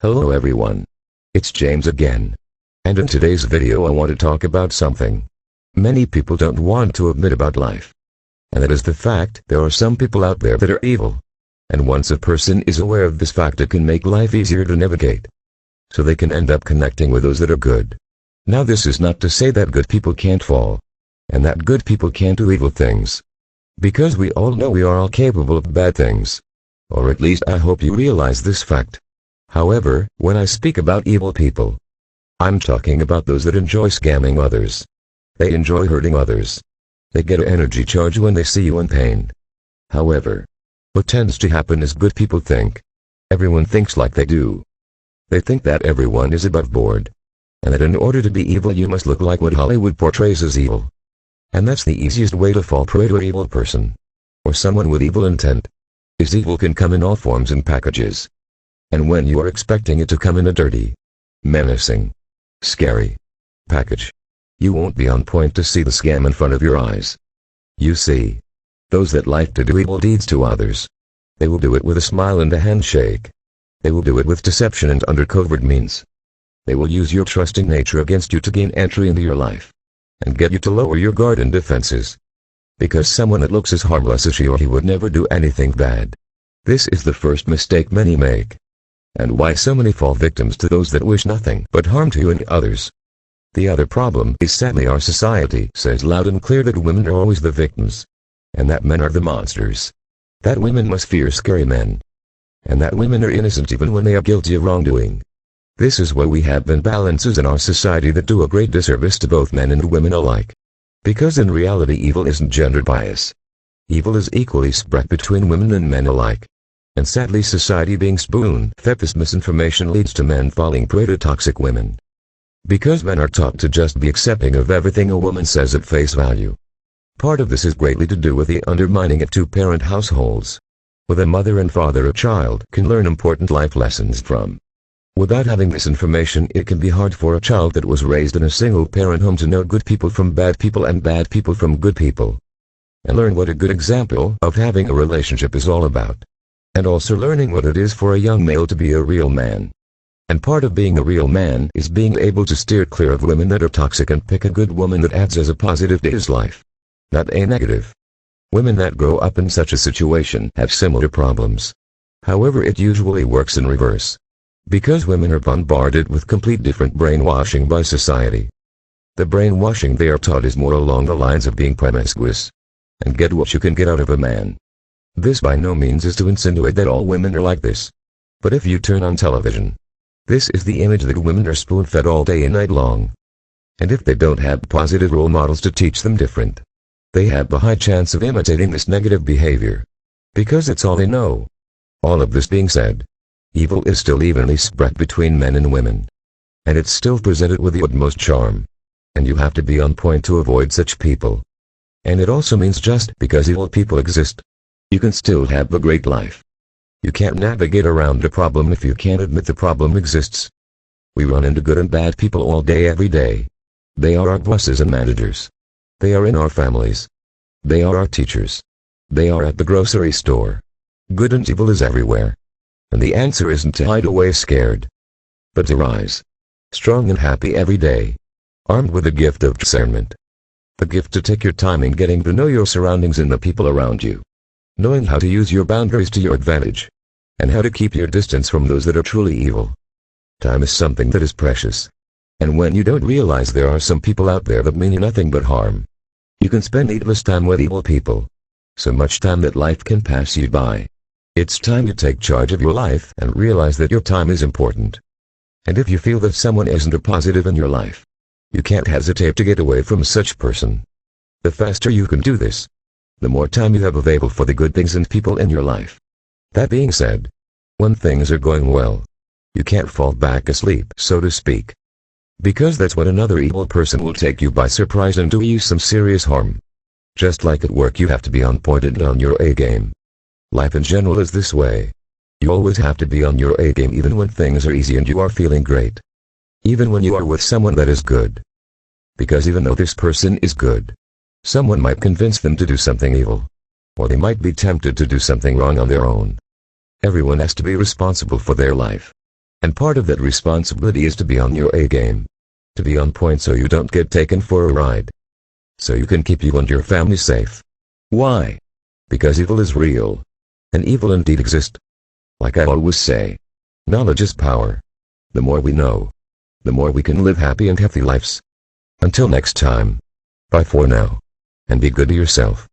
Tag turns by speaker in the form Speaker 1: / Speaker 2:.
Speaker 1: Hello everyone. It's James again. And in today's video I want to talk about something many people don't want to admit about life. And that is the fact there are some people out there that are evil. And once a person is aware of this fact, it can make life easier to navigate. So they can end up connecting with those that are good. Now this is not to say that good people can't fall. And that good people can't do evil things. Because we all know we are all capable of bad things. Or at least I hope you realize this fact. However, when I speak about evil people, I'm talking about those that enjoy scamming others. They enjoy hurting others. They get an energy charge when they see you in pain. However, what tends to happen is good people think. Everyone thinks like they do. They think that everyone is above board. And that in order to be evil you must look like what Hollywood portrays as evil. And that's the easiest way to fall prey to an evil person. Or someone with evil intent. Is evil can come in all forms and packages. And when you are expecting it to come in a dirty, menacing, scary package, you won't be on point to see the scam in front of your eyes. You see, those that like to do evil deeds to others, they will do it with a smile and a handshake. They will do it with deception and under covert means. They will use your trusting nature against you to gain entry into your life, and get you to lower your guard and defenses. Because someone that looks as harmless as she or he would never do anything bad. This is the first mistake many make. And why so many fall victims to those that wish nothing but harm to you and others. The other problem is sadly our society says loud and clear that women are always the victims. And that men are the monsters. That women must fear scary men. And that women are innocent even when they are guilty of wrongdoing. This is why we have imbalances in our society that do a great disservice to both men and women alike. Because in reality evil isn't gender bias. Evil is equally spread between women and men alike. And sadly society being spoon-fed this misinformation leads to men falling prey to toxic women. Because men are taught to just be accepting of everything a woman says at face value. Part of this is greatly to do with the undermining of two-parent households. With a mother and father a child can learn important life lessons from. Without having this information it can be hard for a child that was raised in a single-parent home to know good people from bad people and bad people from good people. And learn what a good example of having a relationship is all about. And also learning what it is for a young male to be a real man. And part of being a real man is being able to steer clear of women that are toxic and pick a good woman that adds as a positive to his life. Not a negative. Women that grow up in such a situation have similar problems. However, it usually works in reverse. Because women are bombarded with complete different brainwashing by society. The brainwashing they are taught is more along the lines of being promiscuous. And get what you can get out of a man. This by no means is to insinuate that all women are like this. But if you turn on television, this is the image that women are spoon-fed all day and night long. And if they don't have positive role models to teach them different, they have a high chance of imitating this negative behavior. Because it's all they know. All of this being said, evil is still evenly spread between men and women. And it's still presented with the utmost charm. And you have to be on point to avoid such people. And it also means just because evil people exist, you can still have a great life. You can't navigate around a problem if you can't admit the problem exists. We run into good and bad people all day every day. They are our bosses and managers. They are in our families. They are our teachers. They are at the grocery store. Good and evil is everywhere. And the answer isn't to hide away scared, but to rise strong and happy every day, armed with the gift of discernment. The gift to take your time in getting to know your surroundings and the people around you. Knowing how to use your boundaries to your advantage. And how to keep your distance from those that are truly evil. Time is something that is precious. And when you don't realize there are some people out there that mean you nothing but harm, you can spend needless time with evil people. So much time that life can pass you by. It's time to take charge of your life and realize that your time is important. And if you feel that someone isn't a positive in your life, you can't hesitate to get away from such person. The faster you can do this, the more time you have available for the good things and people in your life. That being said, when things are going well, you can't fall back asleep, so to speak. Because that's when another evil person will take you by surprise and do you some serious harm. Just like at work you have to be on point and on your A game. Life in general is this way. You always have to be on your A game even when things are easy and you are feeling great. Even when you are with someone that is good. Because even though this person is good, someone might convince them to do something evil. Or they might be tempted to do something wrong on their own. Everyone has to be responsible for their life. And part of that responsibility is to be on your A game. To be on point so you don't get taken for a ride. So you can keep you and your family safe. Why? Because evil is real. And evil indeed exists. Like I always say, knowledge is power. The more we know, the more we can live happy and healthy lives. Until next time. Bye for now. And be good to yourself.